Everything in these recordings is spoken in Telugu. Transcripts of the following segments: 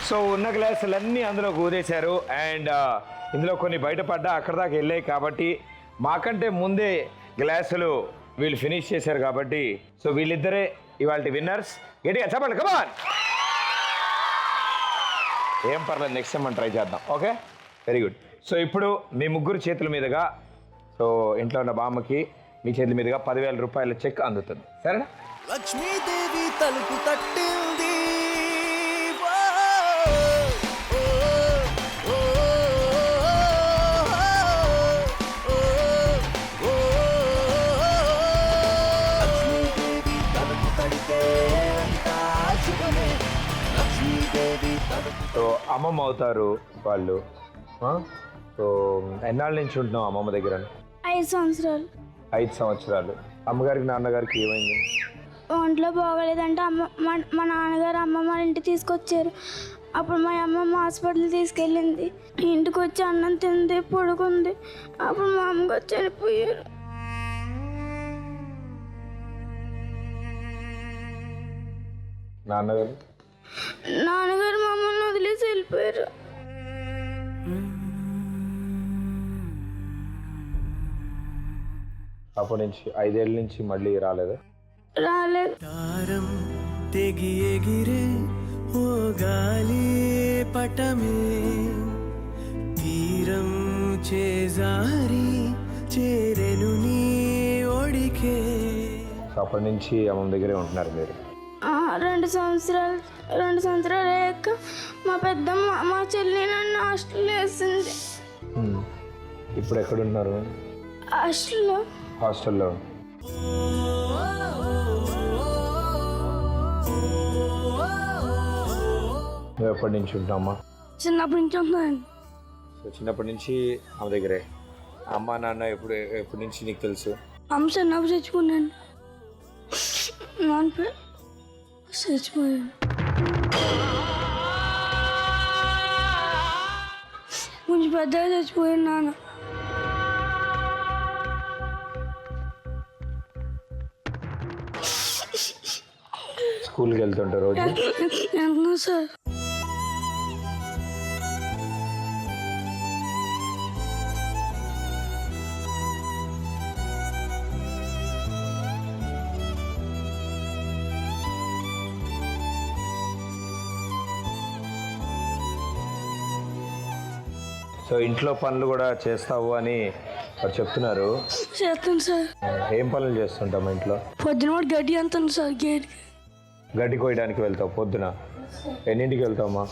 సో ఉన్న గ్లాసులన్నీ అందులో ఊదేశారు అండ్ ఇందులో కొన్ని బయటపడ్డా అక్కడ దాకా వెళ్ళాయి కాబట్టి మాకంటే ముందే గ్లాసులు వీళ్ళు ఫినిష్ చేశారు కాబట్టి సో వీళ్ళిద్దరే ఇవాళ విన్నర్స్. గట్టిగా చెప్పండి కమాన్. ఏం పర్లేదు, నెక్స్ట్ టైం మనం ట్రై చేద్దాం. Okay, very good. సో ఇప్పుడు మీ ముగ్గురు చేతుల మీదుగా సో ఇంట్లో ఉన్న బామ్మకి మీ చేతుల మీదుగా 10,000 రూపాయల చెక్ అందుతుంది. సరేనా? లక్ష్మీదేవి తలుపు తట్టింది. సో అమ్మమ్మ అవుతారు వాళ్ళు. సో ఎన్నాళ్ళ నుంచి ఉంటున్నాం అమ్మమ్మ దగ్గర? 5 సంవత్సరాలు. 5 సంవత్సరాలు. అమ్మగారికి నాన్నగారికి ఏమైంది? ఒంట్లో బాగోలేదంటే మా నాన్నగారు అమ్మమ్మ వాళ్ళ ఇంటికి తీసుకొచ్చారు. అప్పుడు మా అమ్మమ్మ హాస్పిటల్ తీసుకెళ్ళింది. ఇంటికి వచ్చి అన్నం తింది, పడుకుంది. అప్పుడు మా అమ్మగారు చనిపోయారు. నాన్నగారు మా అమ్మని వదిలేసి వెళ్ళిపోయారు. అప్పటి నుంచి 5 ఏళ్ళ నుంచి మళ్ళీ రాలేదు. తారం తెగి ఎగిరే ఓ గాలి పటమే తీరం చేజారి చేరెను నీ ఒడికే. సో అప్పటి నుంచి అమ్మమ్మ దగ్గరే ఉంటున్నారు మీరు? 2 సంవత్సరాలు అయ్యాక మా పెద్దమ్మ మా చెల్లి నన్ను హాస్టల్లో వేసింది. ఇప్పుడు ఎక్కడున్నారు? హాస్టల్లో. నువ్వు ఎప్పటి నుంచి ఉంటామా? చిన్నప్పటి నుంచి ఉంటున్నాను. సో చిన్నప్పటి నుంచి ఆమె దగ్గరే. అమ్మ నాన్న ఎప్పటి నుంచి నీకు తెలుసు? అమ్మ చిన్నప్పుడు చచ్చిపోయాను. నాన్న పేరు చచ్చిపోయాను. కొంచెం పెద్దగా చచ్చిపోయాను నాన్న. స్కూల్కి వెళ్తుంటారు రోజు? వెళ్తున్నా సార్. సో ఇంట్లో పనులు కూడా చేస్తావు అని వారు చెప్తున్నారు. చేస్తాను సార్. ఏం పనులు చేస్తుంటాము ఇంట్లో? పొద్దున కూడా గడ్డి అంతాను సార్. గడ్డి కోయడానికి వెళ్తావు పొద్దున? ఎన్నింటికి వెళ్తావమ్మా?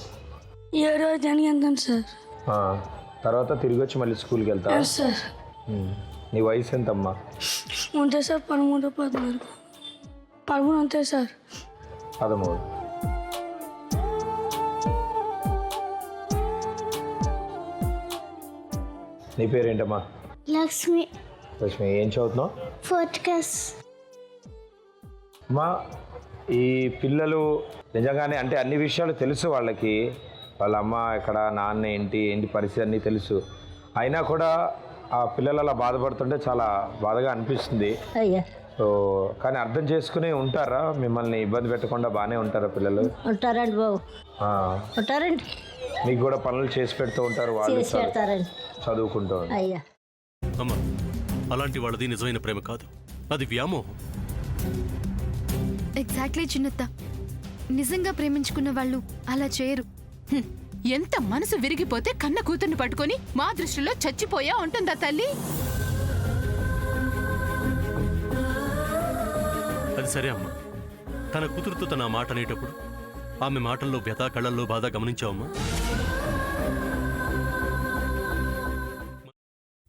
7 అంతాను సార్. తర్వాత తిరిగి వచ్చి మళ్ళీ స్కూల్కి వెళ్తావు సార్. నీ వయసు ఎంతమ్మా? ఉంటాయి సార్ 13, 14. 13 ఉంటాయి సార్. 13. నీ పేరేంటమ్మా? లక్ష్మి. ఏం చదువుతున్నావు? 4th class. అమ్మా, ఈ పిల్లలు నిజంగానే అంటే అన్ని విషయాలు తెలుసు వాళ్ళకి. వాళ్ళ అమ్మ ఎక్కడ, నాన్న ఏంటి పరిస్థితి అన్నీ తెలుసు. అయినా కూడా ఆ పిల్లలు అలా బాధపడుతుంటే చాలా బాధగా అనిపిస్తుంది. సో కానీ అర్థం చేసుకుని ఉంటారా? మిమ్మల్ని ఇబ్బంది పెట్టకుండా బాగానే ఉంటారా పిల్లలు? ఉంటారండి బాబు, ఉంటారండి. మీకు కూడా పనులు చేసి పెడుతూ ఉంటారు, వాళ్ళు చదువుకుంటూ ఉంటారు. అయ్యా అమ్మ, అలాంటి వాళ్ళది నిజమైన ప్రేమ కాదు, అది వ్యామోహం. ఎగ్జాక్ట్లీ చిన్నత్త. నిజంగా ప్రేమించుకున్న వాళ్ళు అలా చేయరు. ఎంత మనసు విరిగిపోతే కన్న కూతుర్ని పట్టుకొని మా దృష్టిలో చచ్చిపోయా ఉంటుందా తల్లి? అది సరే అమ్మా, తన కూతురుతో తన మాట అనేటప్పుడు ఆమె మాటల్లో వ్యథ, కళ్ళల్లో బాధ గమనించావమ్మా?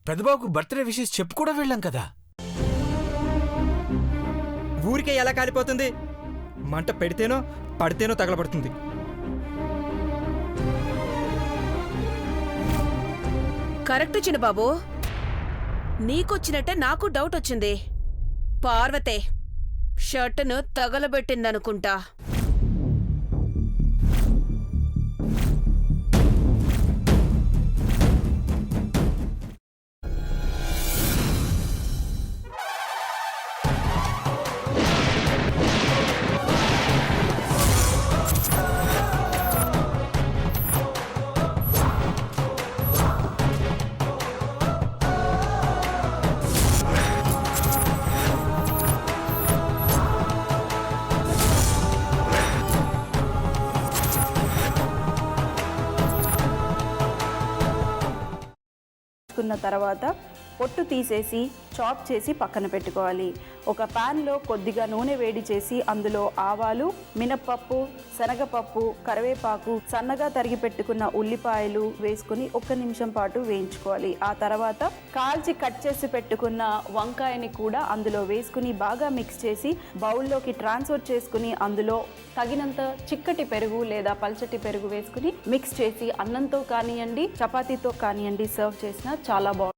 పెద్దబాబుకు బర్త్డే విషెస్ చెప్పు కూడా వెళ్ళాం కదా. ఊరికే ఎలా కాలిపోతుంది? మంట పెడితేనో పడితేనో తగలబడుతుంది. కరెక్ట్ చిన్నబాబు, నీకొచ్చినట్టే నాకు డౌట్ వచ్చింది. పార్వతే షర్టును తగలబెట్టిందనుకుంటా. తీసుకున్న తర్వాత పొట్టు తీసేసి చాప్ చేసి పక్కన పెట్టుకోవాలి. ఒక ప్యాన్లో కొద్దిగా నూనె వేడి చేసి అందులో ఆవాలు, మినప్పప్పు, శనగపప్పు, కరివేపాకు, సన్నగా తరిగి పెట్టుకున్న ఉల్లిపాయలు వేసుకుని 1 నిమిషం పాటు వేయించుకోవాలి. ఆ తర్వాత కాల్చి కట్ చేసి పెట్టుకున్న వంకాయని కూడా అందులో వేసుకుని బాగా మిక్స్ చేసి బౌల్లోకి ట్రాన్స్ఫర్ చేసుకుని అందులో తగినంత చిక్కటి పెరుగు లేదా పల్చటి పెరుగు వేసుకుని మిక్స్ చేసి అన్నంతో కానివ్వండి, చపాతీతో కానివ్వండి సర్వ్ చేసినా చాలా బాగుంటుంది.